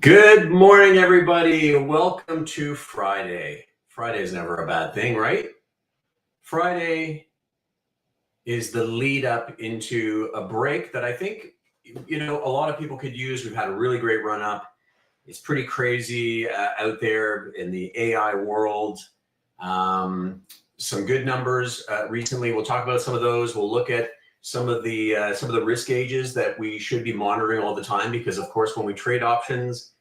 Good morning, everybody. Welcome to Friday. Friday is never a bad thing, right? Friday is the lead up into a break that I think, a lot of people could use. We've had a really great run up. It's pretty crazy out there in the AI world. Some good numbers recently. We'll talk about some of those. We'll look at some of the risk gauges that we should be monitoring all the time, because of course, when we trade options,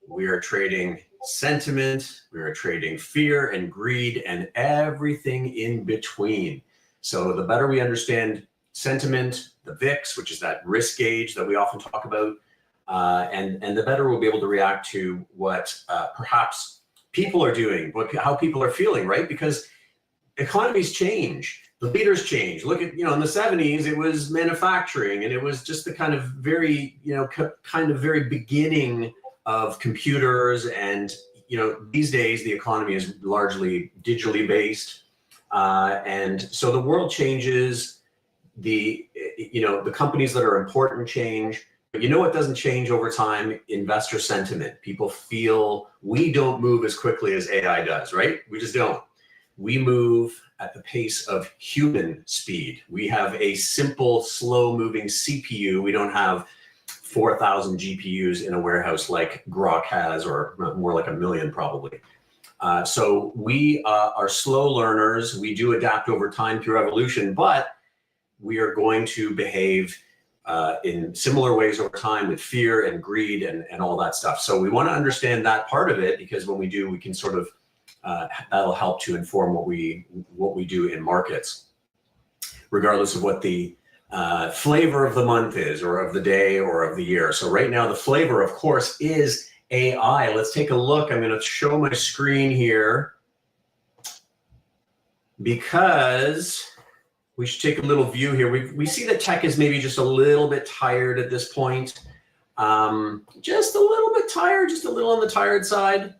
we are trading sentiment, we are trading fear and greed and everything in between. So the better we understand sentiment, the VIX, which is that risk gauge that we often talk about, and the better we'll be able to react to what perhaps people are doing, how people are feeling, right? Because economies change, the leaders change. Look at, in the 70s, it was manufacturing, and it was just the kind of very, very beginning of computers. And, these days the economy is largely digitally based. And so the world changes, the companies that are important change. But what doesn't change over time? Investor sentiment. People feel we don't move as quickly as AI does, right? We just don't. We move at the pace of human speed. We have a simple, slow-moving CPU. We don't have 4,000 GPUs in a warehouse like Grok has, or more like 1 million probably. So we are slow learners. We do adapt over time through evolution, but we are going to behave in similar ways over time, with fear and greed and all that stuff. So we want to understand that part of it, because when we do, we can sort of that'll help to inform what we do in markets, regardless of what the flavor of the month is, or of the day, or of the year. So right now, the flavor, of course, is AI. Let's take a look. I'm going to show my screen here, because we should take a little view here. We see that tech is maybe just a little bit tired at this point. Just a little bit tired, just a little on the tired side.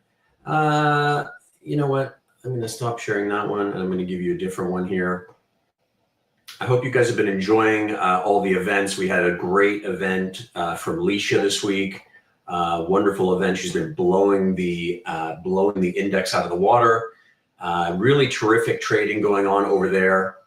You know what? I'm going to stop sharing that one, and I'm going to give you a different one here. I hope you guys have been enjoying all the events. We had a great event from Leisha this week. Wonderful event. She's been blowing the index out of the water. Really terrific trading going on over there.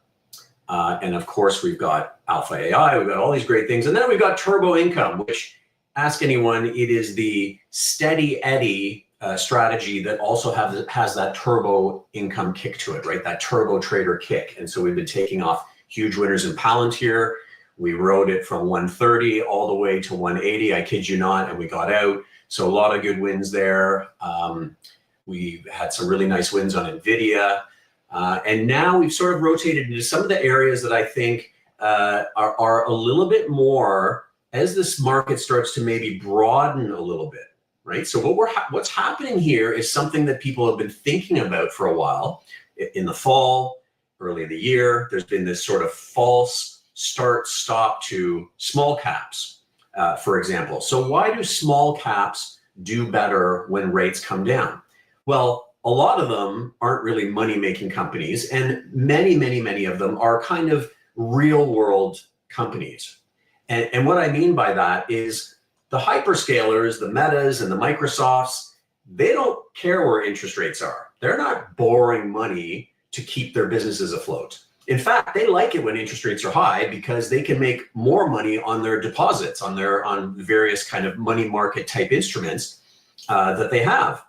And of course, we've got Alpha AI. We've got all these great things. And then we've got Turbo Income, which, ask anyone, it is the steady Eddie strategy that also has that turbo income kick to it, right? That turbo trader kick. And so we've been taking off huge winners in Palantir. We rode it from 130 all the way to 180. I kid you not, and we got out. So a lot of good wins there. We had some really nice wins on NVIDIA. And now we've sort of rotated into some of the areas that I think are a little bit more, as this market starts to maybe broaden a little bit. Right. So what's happening here is something that people have been thinking about for a while. In the fall, early in the year, there's been this sort of false start-stop to small caps, for example. So why do small caps do better when rates come down? Well, a lot of them aren't really money-making companies, and many of them are kind of real-world companies. And what I mean by that is, the hyperscalers, the Metas and the Microsofts, they don't care where interest rates are. They're not borrowing money to keep their businesses afloat. In fact, they like it when interest rates are high, because they can make more money on their deposits, on various kind of money market type instruments that they have,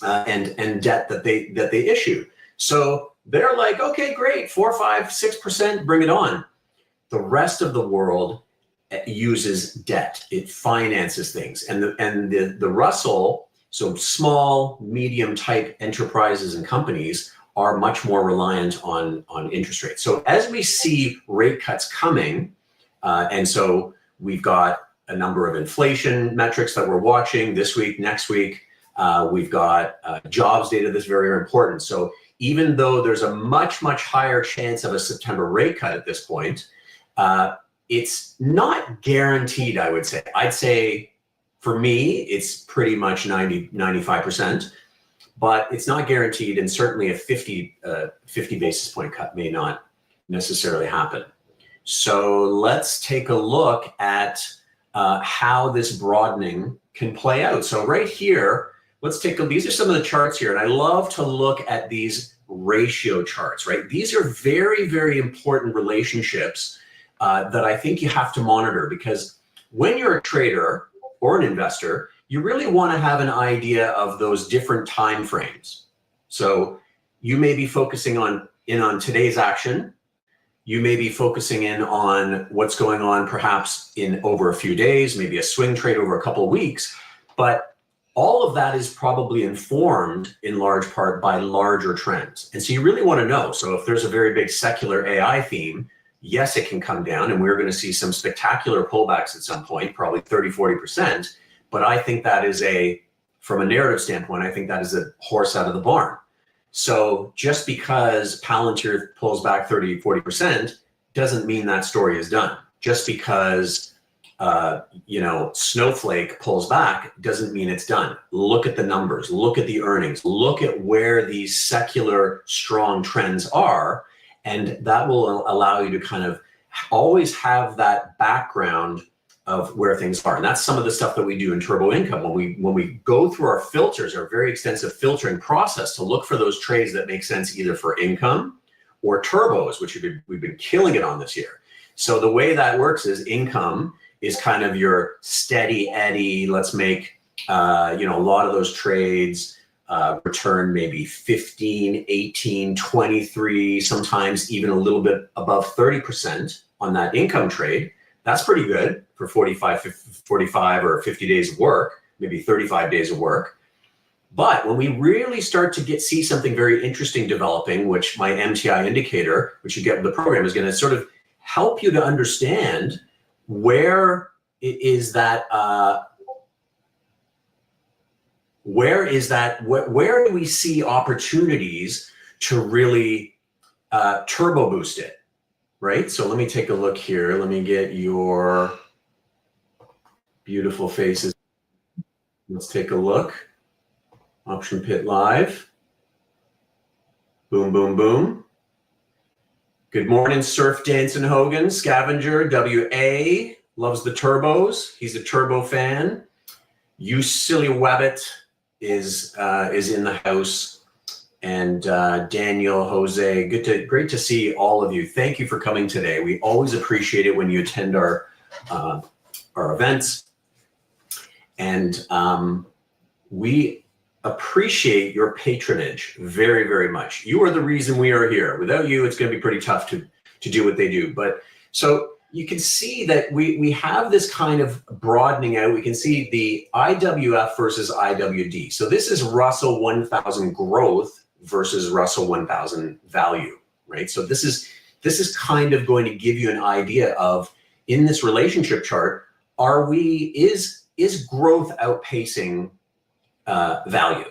and debt that they issue. So they're like, okay, great, 4, 5, 6%, bring it on. The rest of the world uses debt. It finances things, and the Russell, so small, medium type enterprises and companies, are much more reliant on interest rates. So as we see rate cuts coming, and so we've got a number of inflation metrics that we're watching this week, next week. We've got jobs data that's very important. So even though there's a much higher chance of a September rate cut at this point, it's not guaranteed, I would say. I'd say, for me, it's pretty much 95%, but it's not guaranteed, and certainly a 50 basis point cut may not necessarily happen. So let's take a look at how this broadening can play out. So right here, let's take these are some of the charts here. And I love to look at these ratio charts, right? These are very, very important relationships that I think you have to monitor, because when you're a trader or an investor, you really want to have an idea of those different time frames. So you may be focusing on today's action. You may be focusing in on what's going on perhaps in over a few days, maybe a swing trade over a couple of weeks. But all of that is probably informed in large part by larger trends. And so you really want to know. So if there's a very big secular AI theme, yes, it can come down, and we're going to see some spectacular pullbacks at some point, probably 30, 40%. But I think that is from a narrative standpoint, I think that is a horse out of the barn. So just because Palantir pulls back 30, 40% doesn't mean that story is done. Just because Snowflake pulls back doesn't mean it's done. Look at the numbers, look at the earnings, look at where these secular strong trends are, and that will allow you to kind of always have that background of where things are. And that's some of the stuff that we do in Turbo Income. When we go through our filters, our very extensive filtering process to look for those trades that make sense either for income or turbos, which we've been killing it on this year. So the way that works is income is kind of your steady eddy. Let's make a lot of those trades return maybe 15, 18, 23, sometimes even a little bit above 30% on that income trade. That's pretty good for 45 or 50 days of work, maybe 35 days of work. But when we really start to see something very interesting developing, which my MTI indicator, which you get with the program, is going to sort of help you to understand where do we see opportunities to really turbo boost it, right? So let me take a look here. Let me get your beautiful faces. Let's take a look. Option Pit Live. Boom, boom, boom. Good morning, Surf Dancing Hogan. Scavenger, WA, loves the turbos. He's a turbo fan. You Silly Wabbit is in the house. And Daniel, Jose, great to see all of you. Thank you for coming today. We always appreciate it when you attend our events. And we appreciate your patronage very, very much. You are the reason we are here. Without you, it's going to be pretty tough to do what they do. But so you can see that we have this kind of broadening out. We can see the IWF versus IWD. So this is Russell 1000 growth versus Russell 1000 value, right? So this is kind of going to give you an idea of, in this relationship chart, is growth outpacing value?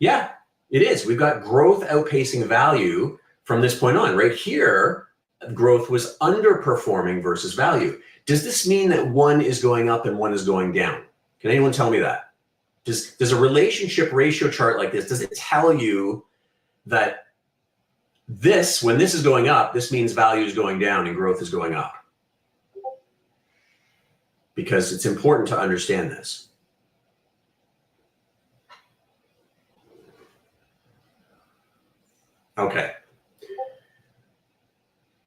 Yeah, it is. We've got growth outpacing value from this point on. Right here, growth was underperforming versus value. Does this mean that one is going up and one is going down? Can anyone tell me that? Does a relationship ratio chart like this, does it tell you that when this is going up, this means value is going down and growth is going up? Because it's important to understand this. Okay.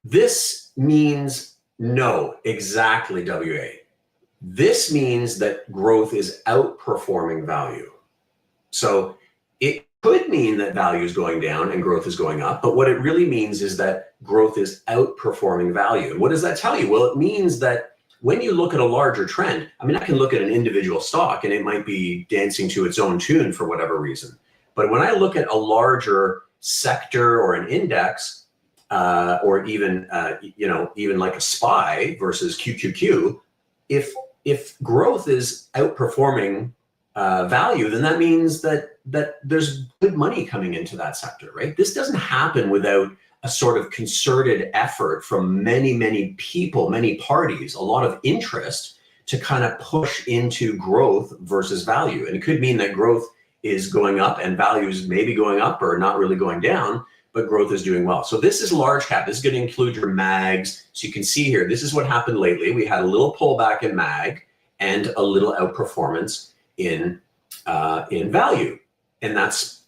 This means no, exactly, WA. This means that growth is outperforming value. So it could mean that value is going down and growth is going up, but what it really means is that growth is outperforming value. And what does that tell you? Well, it means that when you look at a larger trend, I mean, I can look at an individual stock and it might be dancing to its own tune for whatever reason. But when I look at a larger sector or an index, or even like a SPY versus QQQ, if growth is outperforming value, then that means that there's good money coming into that sector, right? This doesn't happen without a sort of concerted effort from many, many people, many parties, a lot of interest to kind of push into growth versus value. And it could mean that growth is going up and value is maybe going up or not really going down, but growth is doing well. So this is large cap. This is going to include your MAGs. So you can see here, this is what happened lately. We had a little pullback in MAG, and a little outperformance in value. And that's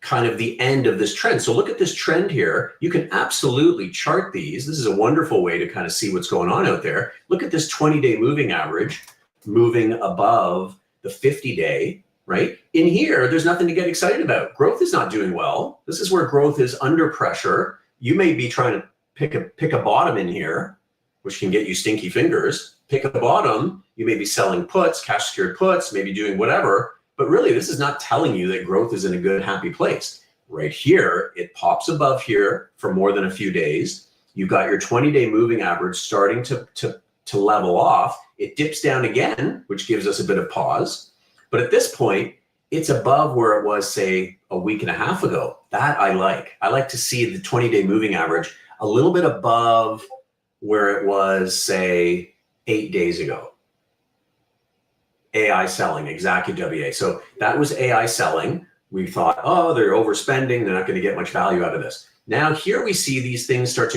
kind of the end of this trend. So look at this trend here. You can absolutely chart these. This is a wonderful way to kind of see what's going on out there. Look at this 20-day moving average moving above the 50-day, right? In here, there's nothing to get excited about. Growth is not doing well. This is where growth is under pressure. You may be trying to pick a bottom in here, which can get you stinky fingers. Pick a bottom. You may be selling puts, cash secured puts, maybe doing whatever. But really, this is not telling you that growth is in a good, happy place. Right here, it pops above here for more than a few days. You've got your 20-day moving average starting to level off. It dips down again, which gives us a bit of pause. But at this point, it's above where it was, say, a week and a half ago. That I like. I like to see the 20-day moving average a little bit above where it was, say, 8 days ago. AI selling, exactly, WA. So that was AI selling. We thought, oh, they're overspending. They're not going to get much value out of this. Now here we see these things start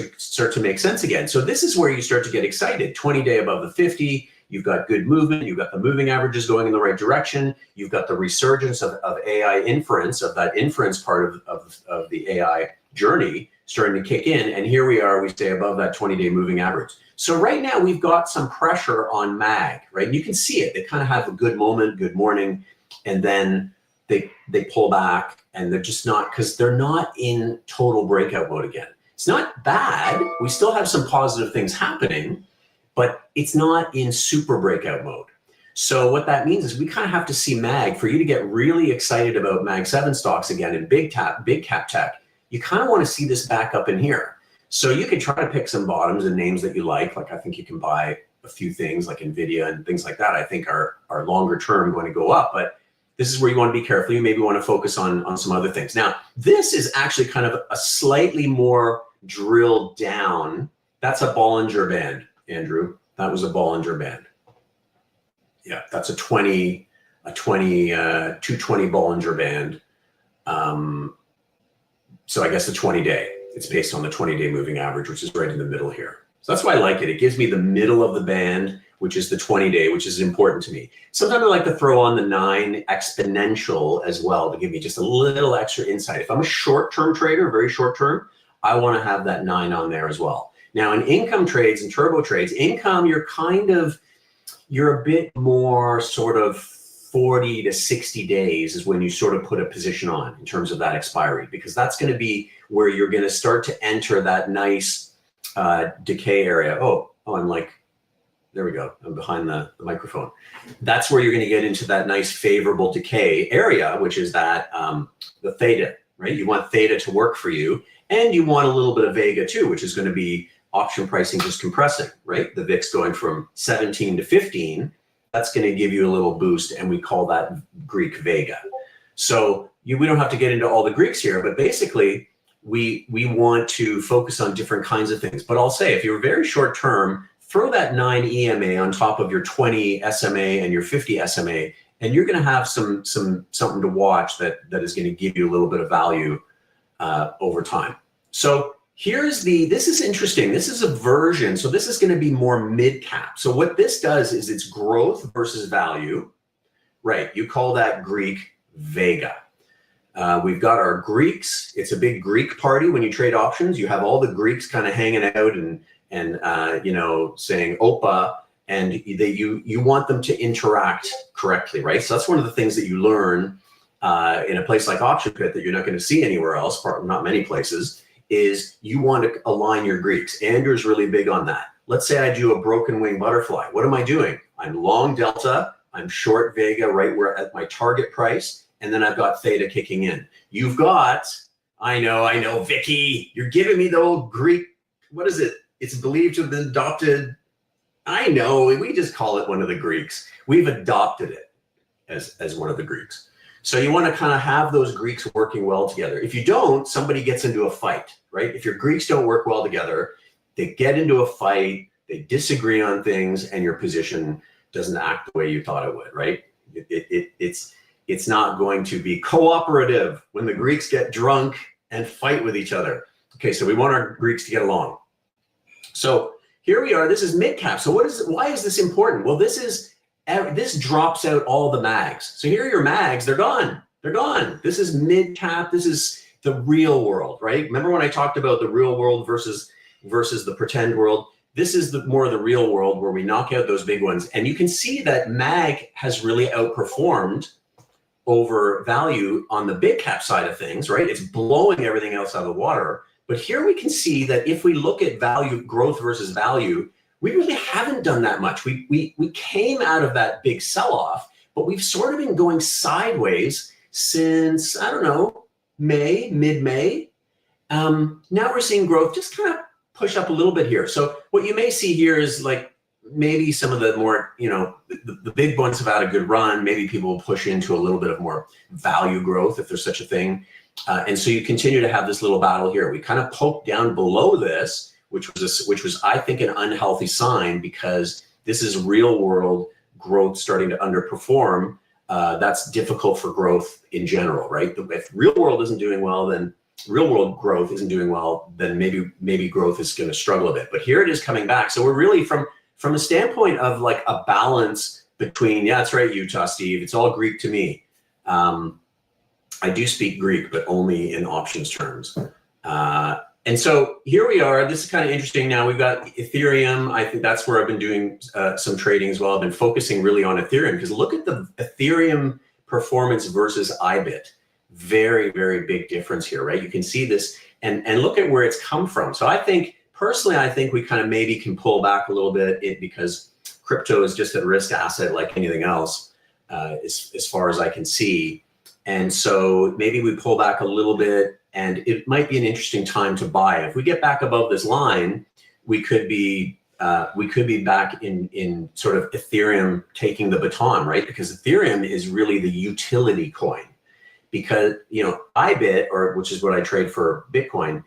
to make sense again. So this is where you start to get excited. 20-day above the 50. You've got good movement. You've got the moving averages going in the right direction. You've got the resurgence of AI inference, of that inference part of the AI journey starting to kick in. And here we are, we stay above that 20-day moving average. So right now we've got some pressure on MAG, right? And you can see it. They kind of have a good moment, good morning, and then they pull back, and they're just not, because they're not in total breakout mode again. It's not bad. We still have some positive things happening, but it's not in super breakout mode. So what that means is we kind of have to see MAG, for you to get really excited about MAG 7 stocks again in big cap tech, you kind of want to see this back up in here. So you can try to pick some bottoms and names that you like. Like I think you can buy a few things like NVIDIA and things like that. I think are longer term going to go up, but this is where you want to be careful. You maybe want to focus on some other things. Now, this is actually kind of a slightly more drilled down. That's a Bollinger Band, Andrew. That was a Bollinger Band. Yeah, that's a 220 Bollinger Band. So I guess the 20-day. It's based on the 20-day moving average, which is right in the middle here. So that's why I like it. It gives me the middle of the band, which is the 20-day, which is important to me. Sometimes I like to throw on the 9 exponential as well to give me just a little extra insight. If I'm a short-term trader, very short-term, I want to have that 9 on there as well. Now in income trades and turbo trades, income, you're a bit more sort of 40 to 60 days is when you sort of put a position on in terms of that expiry, because that's going to be where you're going to start to enter that nice decay area. Oh, I'm like, there we go. I'm behind the microphone. That's where you're going to get into that nice favorable decay area, which is that the theta, right? You want theta to work for you, and you want a little bit of vega too, which is going to be option pricing just compressing, right? The VIX going from 17 to 15. That's going to give you a little boost, and we call that Greek vega. So we don't have to get into all the Greeks here, but basically we want to focus on different kinds of things. But I'll say, if you're very short term, throw that 9 EMA on top of your 20 SMA and your 50 SMA, and you're going to have something to watch that is going to give you a little bit of value over time. So this is interesting. This is a version. So this is going to be more mid cap. So what this does is it's growth versus value, right? You call that Greek vega. We've got our Greeks. It's a big Greek party when you trade options. You have all the Greeks kind of hanging out and saying Opa, and you want them to interact correctly, right? So that's one of the things that you learn in a place like Option Pit that you're not going to see anywhere else, not many places, is you want to align your Greeks. Andrew's really big on that. Let's say I do a broken wing butterfly. What am I doing? I'm long delta, I'm short vega right where at my target price, and then I've got theta kicking in. You've got, I know, Vicky, you're giving me the old Greek, what is it? It's believed to have been adopted. I know, we just call it one of the Greeks. We've adopted it as one of the Greeks. So you want to kind of have those Greeks working well together. If you don't, somebody gets into a fight, right? If your Greeks don't work well together, they get into a fight, they disagree on things, and your position doesn't act the way you thought it would, right? It's not going to be cooperative when the Greeks get drunk and fight with each other. Okay, so we want our Greeks to get along. So here we are. This is mid cap. So why is this important? Well, this is this drops out all the mags. So here are your mags, they're gone. They're gone. This is mid cap. This is the real world, right? Remember when I talked about the real world versus the pretend world? This is more of the real world where we knock out those big ones. And you can see that mag has really outperformed over value on the big cap side of things, right? It's blowing everything else out of the water. But here we can see that if we look at value, growth versus value, we really haven't done that much. We came out of that big sell-off, but we've sort of been going sideways since, I don't know, mid-May. Now we're seeing growth just kind of push up a little bit here. So what you may see here is like maybe some of the more, the big ones have had a good run. Maybe people will push into a little bit of more value growth if there's such a thing. And so you continue to have this little battle here. We kind of poked down below this, which was I think an unhealthy sign, because this is real world growth starting to underperform. That's difficult for growth in general, right? If real world isn't doing well, then real world growth isn't doing well, then maybe growth is going to struggle a bit. But here it is coming back. So we're really from a standpoint of like a balance between, yeah, that's right, Utah, Steve. It's all Greek to me. I do speak Greek, but only in options terms. And so here we are. This is kind of interesting. Now we've got Ethereum. I think that's where I've been doing some trading as well. I've been focusing really on Ethereum because look at the Ethereum performance versus IBIT. Very, very big difference here, right? You can see this and look at where it's come from. So I think, personally, I think we kind of maybe can pull back a little bit because crypto is just a risk asset like anything else, as far as I can see. And so maybe we pull back a little bit, and it might be an interesting time to buy. If we get back above this line, we could be back in sort of Ethereum taking the baton, right? Because Ethereum is really the utility coin. Because IBIT, which is what I trade for Bitcoin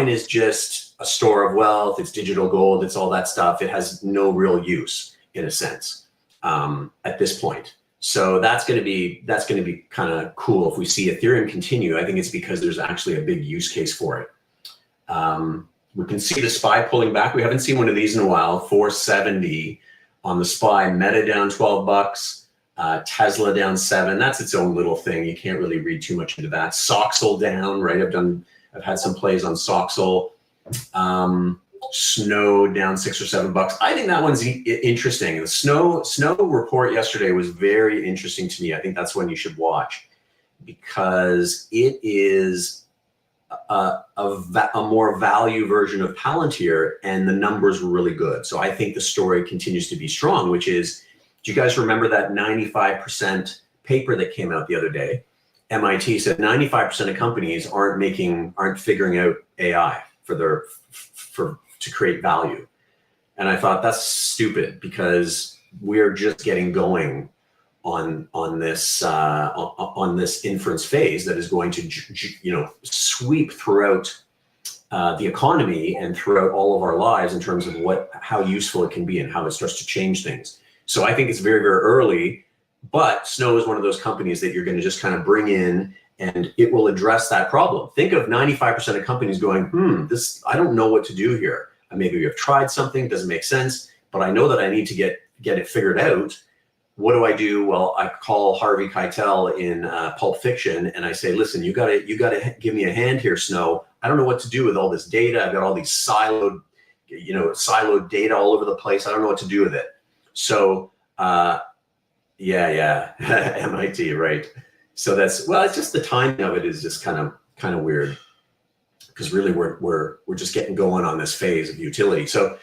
is just a store of wealth. It's digital gold. It's all that stuff. It has no real use in a sense at this point. So that's going to be kind of cool if we see Ethereum continue. I think it's because there's actually a big use case for it. We can see the SPY pulling back. We haven't seen one of these in a while. 470 on the SPY. Meta down $12. Tesla down 7. That's its own little thing. You can't really read too much into that. Soxel down, right? I've had some plays on Soxel. Snow down $6 or $7. I think that one's interesting. The snow report yesterday was very interesting to me. I think that's one you should watch because it is a more value version of Palantir, and the numbers were really good. So I think the story continues to be strong, which is, do you guys remember that 95% paper that came out the other day? MIT said 95% of companies aren't figuring out AI to create value. And I thought that's stupid because we're just getting going on this inference phase that is going to sweep throughout the economy and throughout all of our lives in terms of how useful it can be and how it starts to change things. So I think it's very, very early, but Snow is one of those companies that you're going to just kind of bring in and it will address that problem. Think of 95% of companies going, I don't know what to do here. Maybe we have tried something, doesn't make sense, but I know that I need to get it figured out. What do I do? Well, I call Harvey Keitel in Pulp Fiction and I say, listen, you gotta give me a hand here, Snow. I don't know what to do with all this data. I've got all these siloed data all over the place. I don't know what to do with it. So yeah, MIT, right. So it's just the timing of it is just kind of weird because really we're just getting going on this phase of utility. So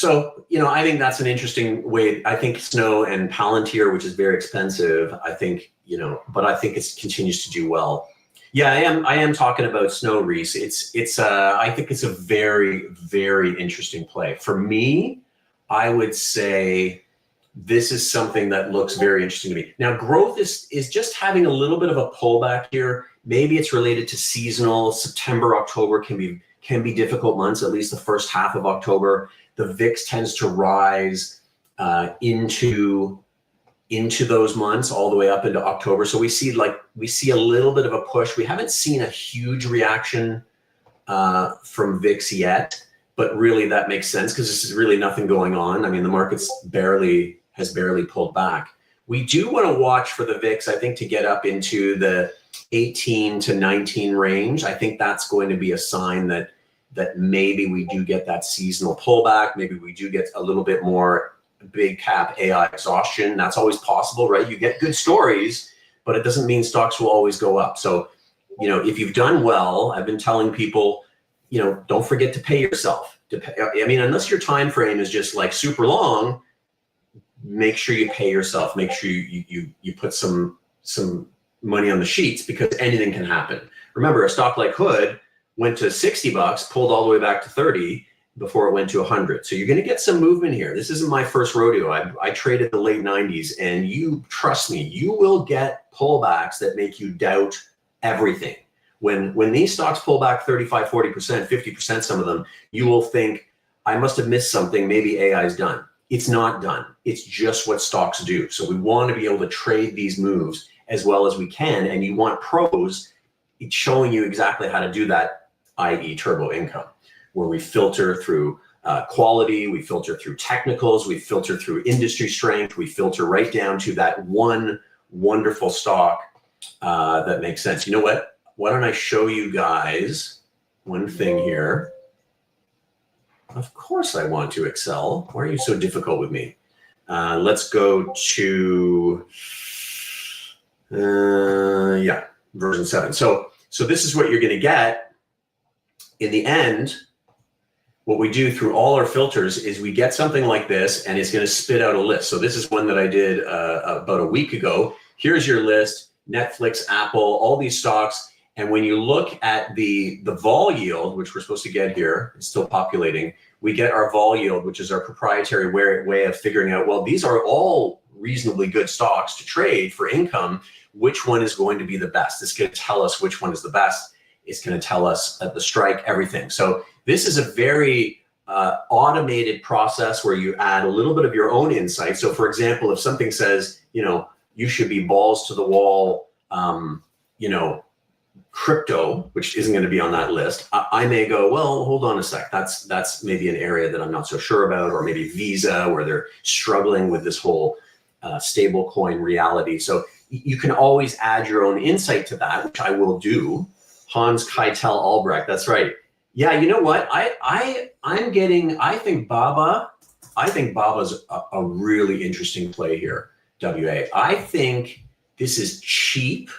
I think that's an interesting way. I think Snow and Palantir, which is very expensive, I think, but I think it continues to do well. Yeah, I am talking about Snow, Reese. I think it's a very, very interesting play. For me, I would say this is something that looks very interesting to me. Now, growth is just having a little bit of a pullback here. Maybe it's related to seasonal. September, October can be difficult months, at least the first half of October. The VIX tends to rise into those months all the way up into October. So we see a little bit of a push. We haven't seen a huge reaction from VIX yet, but really that makes sense because this is really nothing going on. I mean, the market's barely has barely pulled back. We do want to watch for the VIX, I think, to get up into the 18 to 19 range. I think that's going to be a sign that maybe we do get that seasonal pullback. Maybe we do get a little bit more big cap AI exhaustion. That's always possible, right? You get good stories, but it doesn't mean stocks will always go up. So, if you've done well, I've been telling people, don't forget to pay yourself. Unless your time frame is just like super long, make sure you pay yourself. Make sure you put some money on the sheets, because anything can happen. Remember, a stock like Hood went to $60, pulled all the way back to 30 before it went to 100. So you're going to get some movement here. This isn't my first rodeo. I traded the late 90s, and you trust me, you will get pullbacks that make you doubt everything. When these stocks pull back 35, 40%, 50%, some of them, you will think, I must have missed something. Maybe AI is done. It's not done. It's just what stocks do. So we want to be able to trade these moves as well as we can. And you want pros showing you exactly how to do that, i.e. Turbo Income, where we filter through quality, we filter through technicals, we filter through industry strength, we filter right down to that one wonderful stock that makes sense. You know what? Why don't I show you guys one thing here? Of course I want to Excel. Why are you so difficult with me? Let's go to, version 7. So this is what you're going to get. In the end, what we do through all our filters is we get something like this, and it's going to spit out a list. So this is one that I did about a week ago. Here's your list: Netflix, Apple, all these stocks. And when you look at the vol yield, which we're supposed to get here, it's still populating, we get our vol yield, which is our proprietary way of figuring out, well, these are all reasonably good stocks to trade for income. Which one is going to be the best? It's going to tell us which one is the best. It's going to tell us at the strike, everything. So this is a very automated process where you add a little bit of your own insight. So for example, if something says, you should be balls to the wall, crypto, which isn't going to be on that list, I may go, well, hold on a sec. That's maybe an area that I'm not so sure about, or maybe Visa, where they're struggling with this whole stable coin reality. So you can always add your own insight to that, which I will do. Hans Keitel Albrecht, that's right. Yeah, you know what? I think Baba's a really interesting play here, WA. I think this is cheap.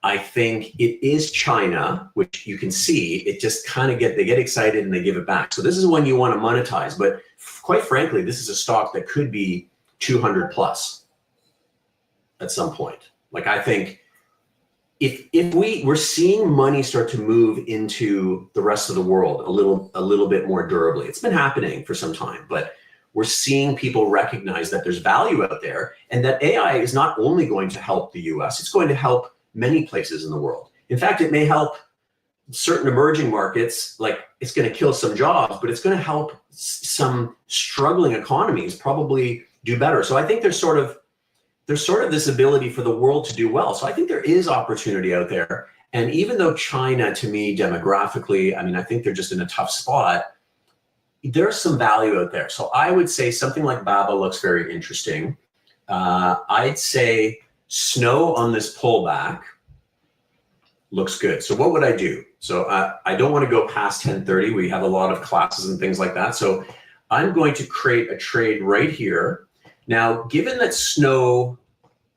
I think it is China, which you can see, it just kind of they get excited and they give it back. So this is one you want to monetize, but quite frankly, this is a stock that could be 200 plus at some point. Like, I think if we're seeing money start to move into the rest of the world a little bit more durably. It's been happening for some time, but we're seeing people recognize that there's value out there, and that AI is not only going to help the US, it's going to help many places in the world. In fact, it may help certain emerging markets. Like, it's going to kill some jobs, but it's going to help some struggling economies probably do better. So I think there's sort of this ability for the world to do well. So I think there is opportunity out there. And even though China, to me, demographically, I think they're just in a tough spot, there's some value out there. So I would say something like Baba looks very interesting. I'd say Snow on this pullback looks good. So what would I do? So I don't want to go past 10:30. We have a lot of classes and things like that. So I'm going to create a trade right here. Now, given that Snow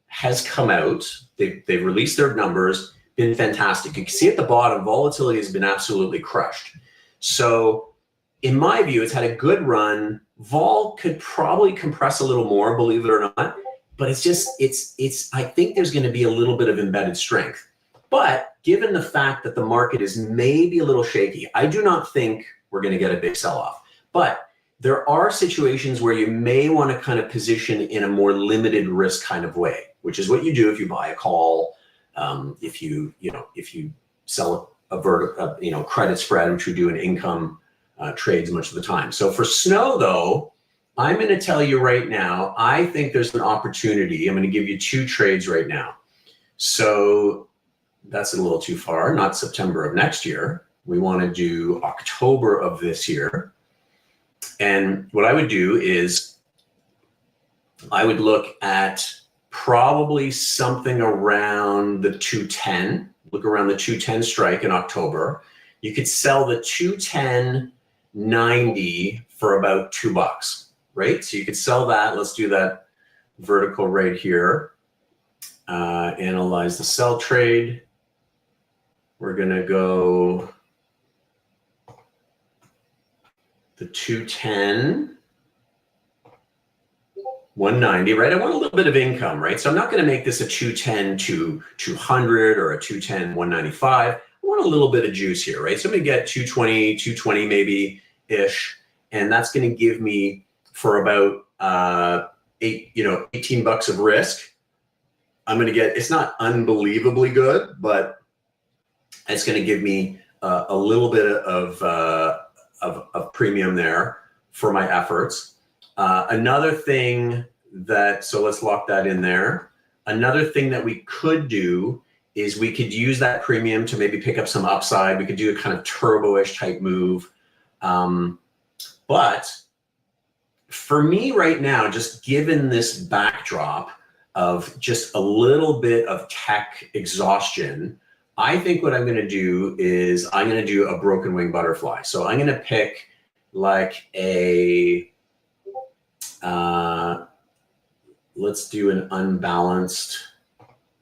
has come out, they've released their numbers, been fantastic. You can see at the bottom, volatility has been absolutely crushed. So in my view, it's had a good run. Vol could probably compress a little more, believe it or not. But I think there's going to be a little bit of embedded strength. But given the fact that the market is maybe a little shaky, I do not think we're going to get a big sell-off. But there are situations where you may want to kind of position in a more limited risk kind of way, which is what you do if you buy a call, if you sell a credit spread, which we do in income trades much of the time. So for Snow, though, I'm going to tell you right now, I think there's an opportunity. I'm going to give you 2 trades right now. So that's a little too far, not September of next year. We want to do October of this year. And what I would do is, I would look at probably something around the 210. Look around the 210 strike in October. You could sell the 210.90 for about $2, right? So you could sell that. Let's do that vertical right here. Analyze the sell trade. We're gonna go the 210. 190, right? I want a little bit of income, right? So I'm not going to make this a 210 to 200 or a 210, 195. I want a little bit of juice here, right? So I'm going to get 220 maybe ish. And that's going to give me for about $18 of risk. I'm going to get, it's not unbelievably good, but it's going to give me a little bit of premium there for my efforts. Another thing that, so let's lock that in there. Another thing that we could do is we could use that premium to maybe pick up some upside. We could do a kind of turbo-ish type move. But for me right now, just given this backdrop of just a little bit of tech exhaustion, I think what I'm going to do is I'm going to do a broken wing butterfly. So I'm going to pick like a, let's do an unbalanced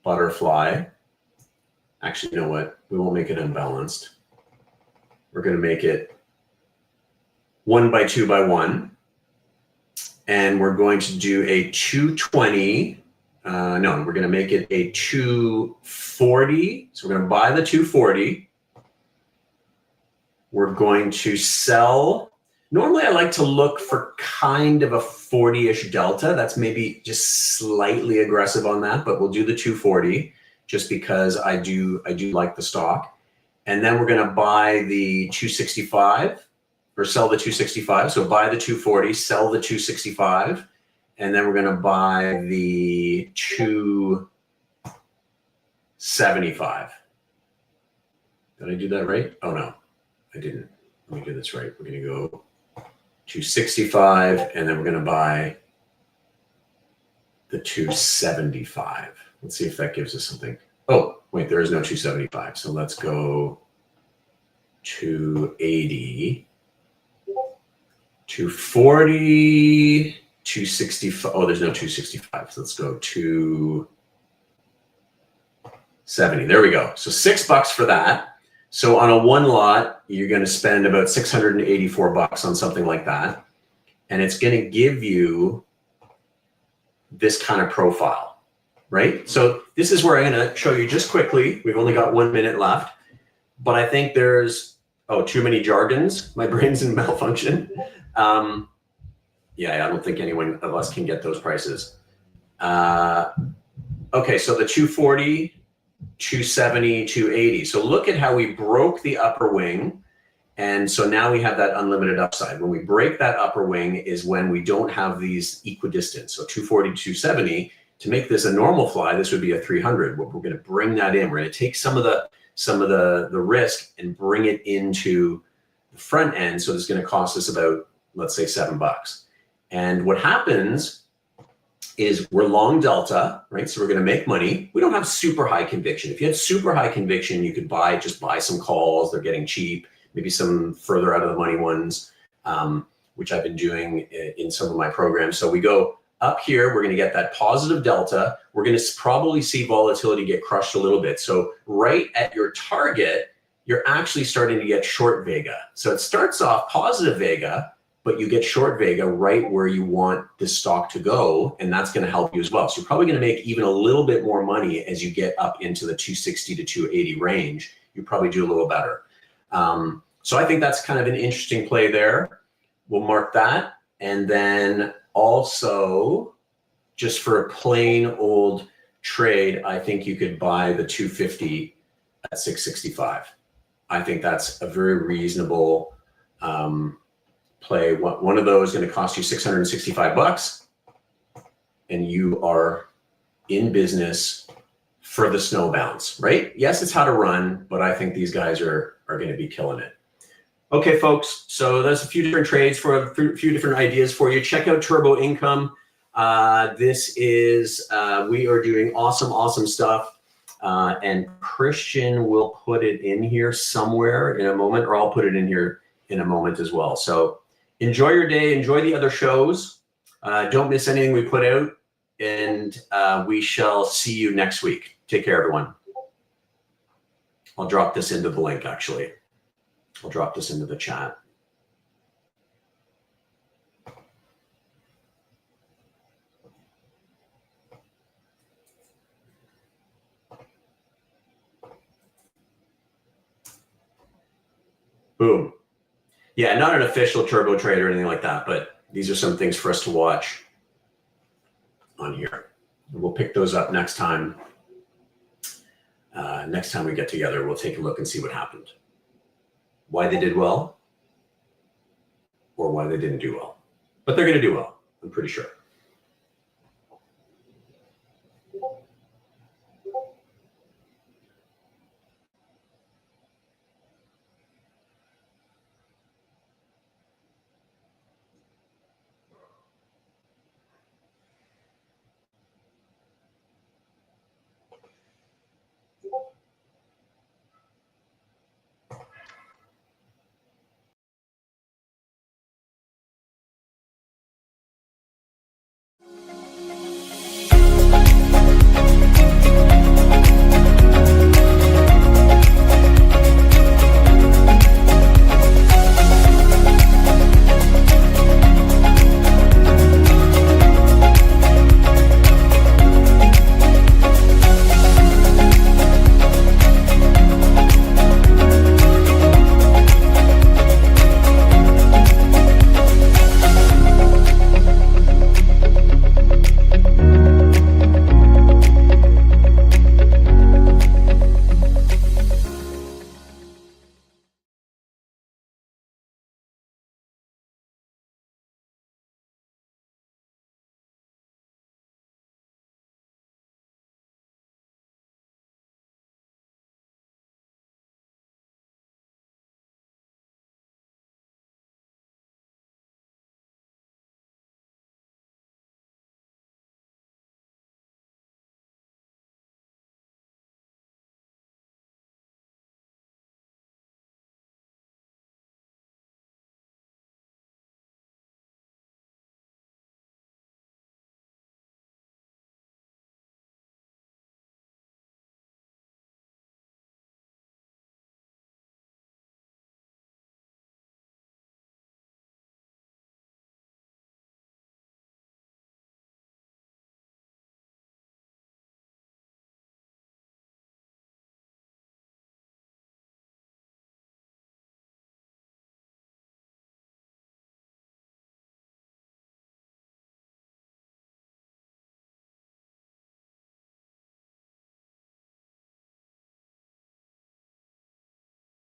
butterfly. Actually, you know what? We won't make it unbalanced. We're going to make it 1 by 2 by 1. And we're going to do a 220. No, we're going to make it a 240. So we're going to buy the 240. We're going to sell. Normally I like to look for kind of a 40-ish delta. That's maybe just slightly aggressive on that, but we'll do the 240 just because I do like the stock. And then we're going to buy the 265 or sell the 265. So buy the 240, sell the 265. And then we're going to buy the 275. Did I do that right? Oh, no, I didn't. Let me do this right. We're going to go 265, and then we're going to buy the 275. Let's see if that gives us something. Oh, wait, there is no 275. So let's go 280, 240, 265. Oh, there's no 265. So let's go 270. There we go. So $6 for that. So on a one lot, you're going to spend about $684 on something like that. And it's going to give you this kind of profile, right? So this is where I'm going to show you just quickly. We've only got 1 minute left, but I think there's, too many jargons. My brain's in malfunction. Yeah, I don't think anyone of us can get those prices. Okay, so the 240, 270, 280. So look at how we broke the upper wing. And so now we have that unlimited upside. When we break that upper wing is when we don't have these equidistant. So 240, 270, to make this a normal fly, this would be a 300. We're going to bring that in. We're going to take some of the risk and bring it into the front end. So it's going to cost us about, let's say, $7. And what happens is we're long delta, right? So we're going to make money. We don't have super high conviction. If you had super high conviction, you could just buy some calls. They're getting cheap, maybe some further out of the money ones, which I've been doing in some of my programs. So we go up here, we're going to get that positive delta. We're going to probably see volatility get crushed a little bit. So right at your target, you're actually starting to get short Vega. So it starts off positive Vega, but you get short Vega right where you want this stock to go, and that's going to help you as well. So you're probably going to make even a little bit more money as you get up into the 260 to 280 range. You probably do a little better. So I think that's kind of an interesting play there. We'll mark that. And then also, just for a plain old trade, I think you could buy the 250 at 665. I think that's a very reasonable play. One of those is going to cost you $665, and you are in business for the snow bounce, right? Yes, it's how to run, but I think these guys are going to be killing it. Okay, folks, so there's a few different trades for a few different ideas for you. Check out Turbo Income. This is, we are doing awesome stuff. And Christian will put it in here somewhere in a moment, or I'll put it in here in a moment as well. So enjoy your day, enjoy the other shows. Don't miss anything we put out, and we shall see you next week. Take care, everyone. I'll drop this into the link, actually. I'll drop this into the chat. Boom. Yeah, not an official turbo trade or anything like that, but these are some things for us to watch on here. We'll pick those up next time. Next time we get together, we'll take a look and see what happened. Why they did well, or why they didn't do well. But they're going to do well, I'm pretty sure.